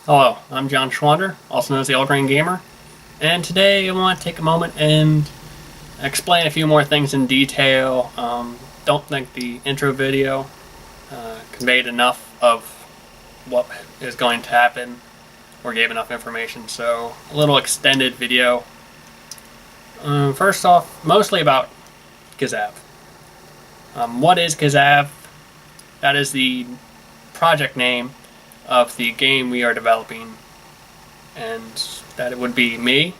Hello, I'm John Schwander, also known as the AllGrainGamer, and today I want to take a moment and explain a few more things in detail. Don't think the intro video conveyed enough of what is going to happen or gave enough information, so a little extended video. First off, mostly about KZAV. What is KZAV? That is the project name of the game we are developing, and that it would be me,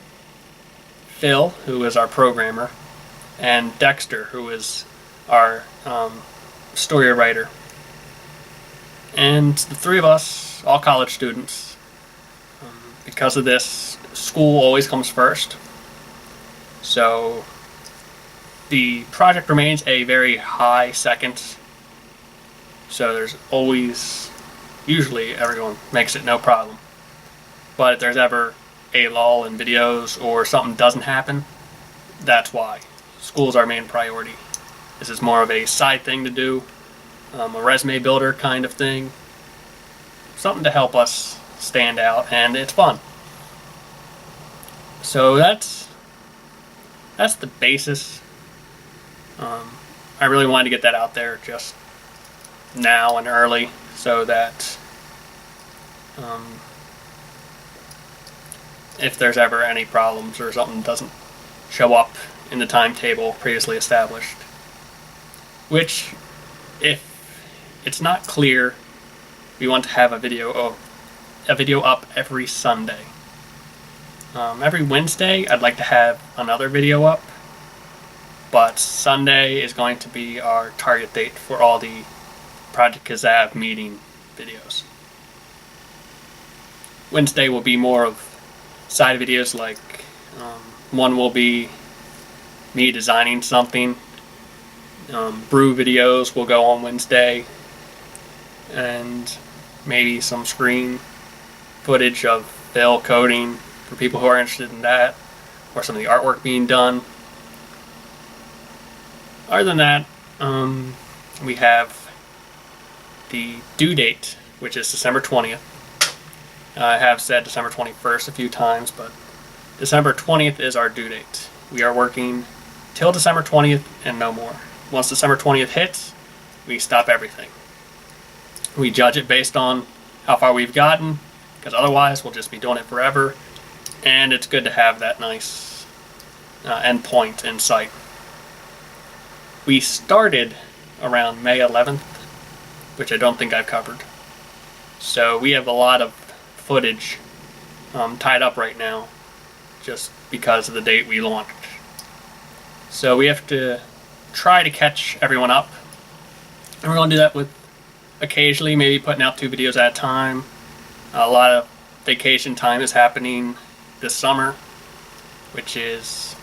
Phil, who is our programmer, and Dexter, who is our story writer. And the three of us, all college students. Because of this, school always comes first. So the project remains a very high second. So there's always, usually everyone makes it no problem. But if there's ever a lull in videos or something doesn't happen, that's why. School's our main priority. This is more of a side thing to do, a resume builder kind of thing. Something to help us stand out, and it's fun. So that's the basis. I really wanted to get that out there just now and early so that if there's ever any problems or something doesn't show up in the timetable previously established. Which, if it's not clear, we want to have a video up every Sunday. Every Wednesday, I'd like to have another video up, but Sunday is going to be our target date for all the Project KZAV meeting videos. Wednesday will be more of side videos, like one will be me designing something. Brew videos will go on Wednesday, and maybe some screen footage of Phil coding for people who are interested in that, or some of the artwork being done. Other than that, we have the due date, which is December 20th. I have said December 21st a few times, but December 20th is our due date. We are working till December 20th and no more. Once December 20th hits, we stop everything. We judge it based on how far we've gotten, because otherwise we'll just be doing it forever, and it's good to have that nice end point in sight. We started around May 11th, which I don't think I've covered. So we have a lot of footage tied up right now just because of the date we launched. So we have to try to catch everyone up, and we're going to do that with occasionally maybe putting out 2 videos at a time. A lot of vacation time is happening this summer, which is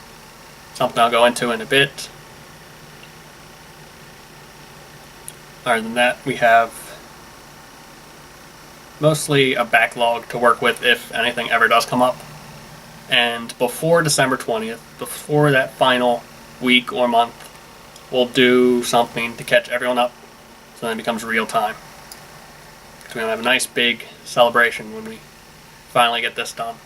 something I'll go into in a bit. Other than that, we have mostly a backlog to work with if anything ever does come up. And before December 20th, before that final week or month, we'll do something to catch everyone up so then it becomes real time. So we're going to have a nice big celebration when we finally get this done.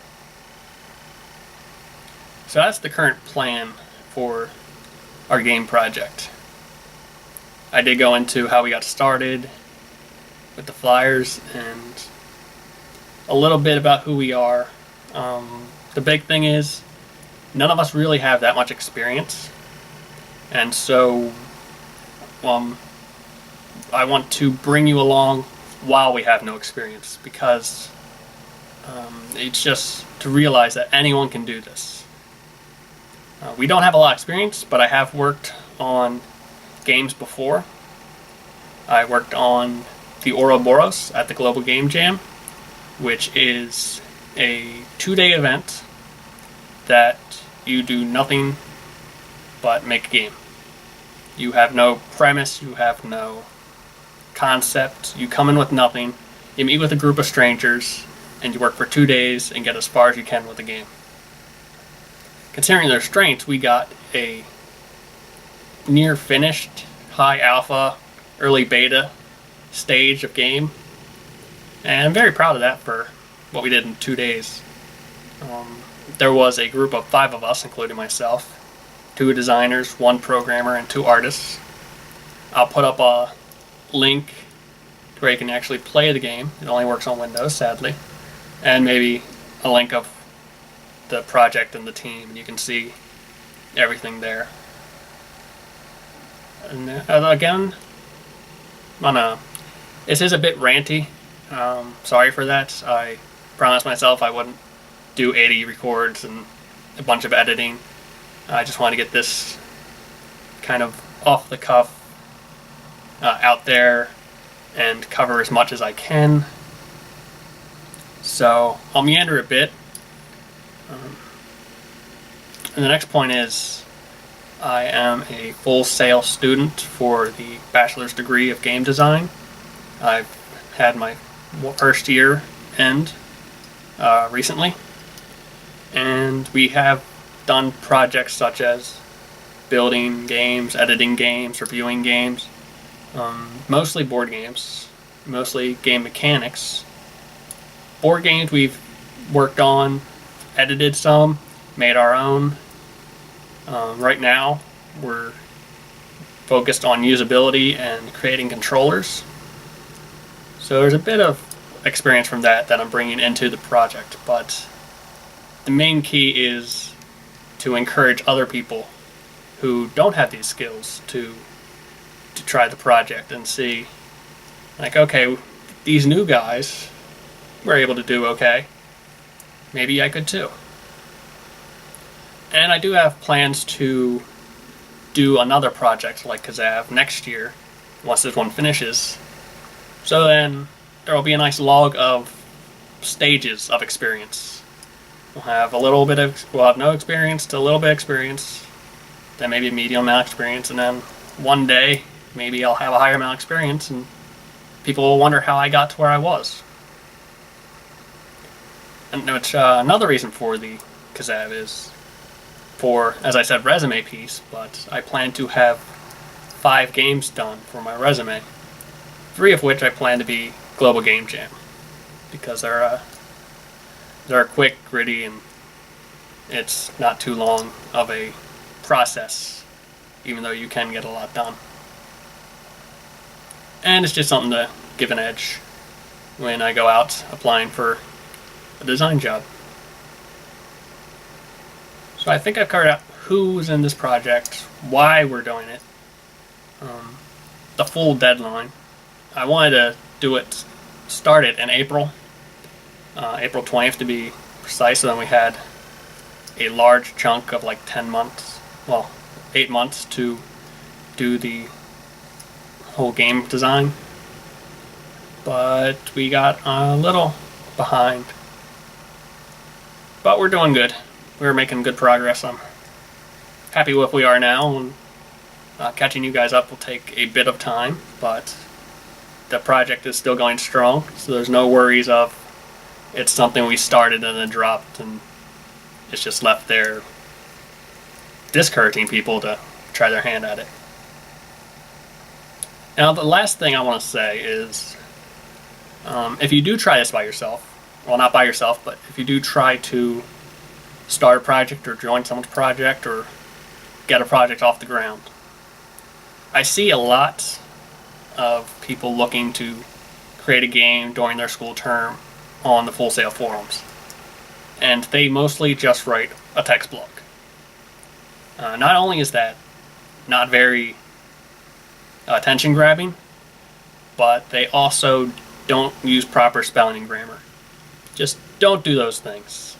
So that's the current plan for our game project. I did go into how we got started with the flyers and a little bit about who we are. The big thing is none of us really have that much experience, and so I want to bring you along while we have no experience, because it's just to realize that anyone can do this. We don't have a lot of experience, but I have worked on games before. I worked on the Ouroboros at the Global Game Jam, which is a 2-day event that you do nothing but make a game. You have no premise, you have no concept, you come in with nothing, you meet with a group of strangers, and you work for 2 days and get as far as you can with the game. Considering their strengths, we got a near finished, high alpha, early beta stage of game, and I'm very proud of that for what we did in 2 days. There was a group of 5 of us, including myself, 2 designers, 1 programmer, and 2 artists. I'll put up a link to where you can actually play the game. It only works on Windows, sadly. And maybe a link of the project and the team, and you can see everything there. And again, this is a bit ranty. Sorry for that. I promised myself I wouldn't do 80 records and a bunch of editing. I just want to get this kind of off the cuff out there and cover as much as I can. So I'll meander a bit. And the next point is I am a full sail student for the bachelor's degree of game design. I've had my first year end recently, and we have done projects such as building games, editing games, reviewing games, mostly board games, mostly game mechanics. Board games we've worked on, edited some, made our own. Right now we're focused on usability and creating controllers. So there's a bit of experience from that I'm bringing into the project, but the main key is to encourage other people who don't have these skills to try the project and see, like, okay, these new guys were able to do okay. Maybe I could too. And I do have plans to do another project like KZAV next year, once this one finishes. So then there will be a nice log of stages of experience. We'll have we'll have no experience to a little bit of experience, then maybe a medium amount of experience, and then one day maybe I'll have a higher amount of experience and people will wonder how I got to where I was. And which another reason for the KZAV is for, as I said, resume piece, but I plan to have 5 games done for my resume, 3 of which I plan to be Global Game Jam, because they're quick, gritty, and it's not too long of a process, even though you can get a lot done. And it's just something to give an edge when I go out applying for a design job. So I think I've covered out who's in this project, why we're doing it, the full deadline. I wanted to start it in April, April 20th to be precise, so then we had a large chunk of like 10 months, well, 8 months to do the whole game design. But we got a little behind. But we're doing good. We're making good progress. I'm happy with where we are now, and catching you guys up will take a bit of time, but the project is still going strong, so there's no worries of it's something we started and then dropped and it's just left there discouraging people to try their hand at it. Now, the last thing I want to say is if you do try this by yourself, well, not by yourself, but if you do try to start a project or join someone's project or get a project off the ground, I see a lot of people looking to create a game during their school term on the Full Sail forums, and they mostly just write a text block. Not only is that not very attention grabbing, but they also don't use proper spelling and grammar. Just don't do those things.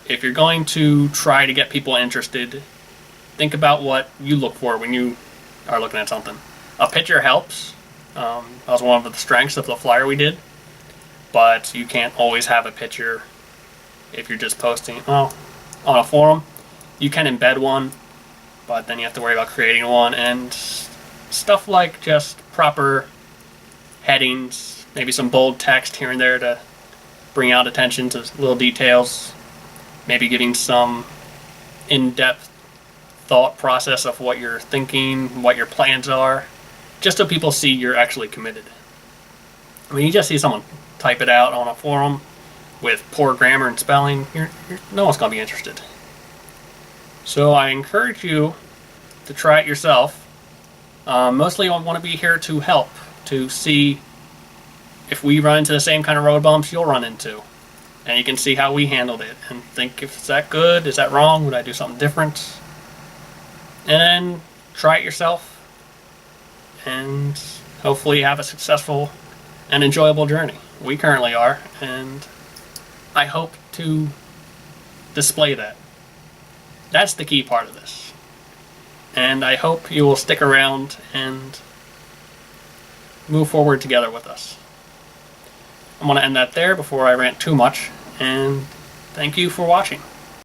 If you're going to try to get people interested, think about what you look for when you are looking at something. A picture helps. That was one of the strengths of the flyer we did, but you can't always have a picture if you're just posting. Well, on a forum, you can embed one, but then you have to worry about creating one, and stuff like just proper headings, maybe some bold text here and there to bring out attention to little details, maybe giving some in-depth thought process of what you're thinking, what your plans are, just so people see you're actually committed. I mean, you just see someone type it out on a forum with poor grammar and spelling, no one's going to be interested. So I encourage you to try it yourself. Mostly I want to be here to help, to see if we run into the same kind of road bumps you'll run into. And you can see how we handled it and think, if is that good, is that wrong, would I do something different? And then try it yourself and hopefully have a successful and enjoyable journey. We currently are, and I hope to display that. That's the key part of this. And I hope you will stick around and move forward together with us. I'm going to end that there before I rant too much, and thank you for watching.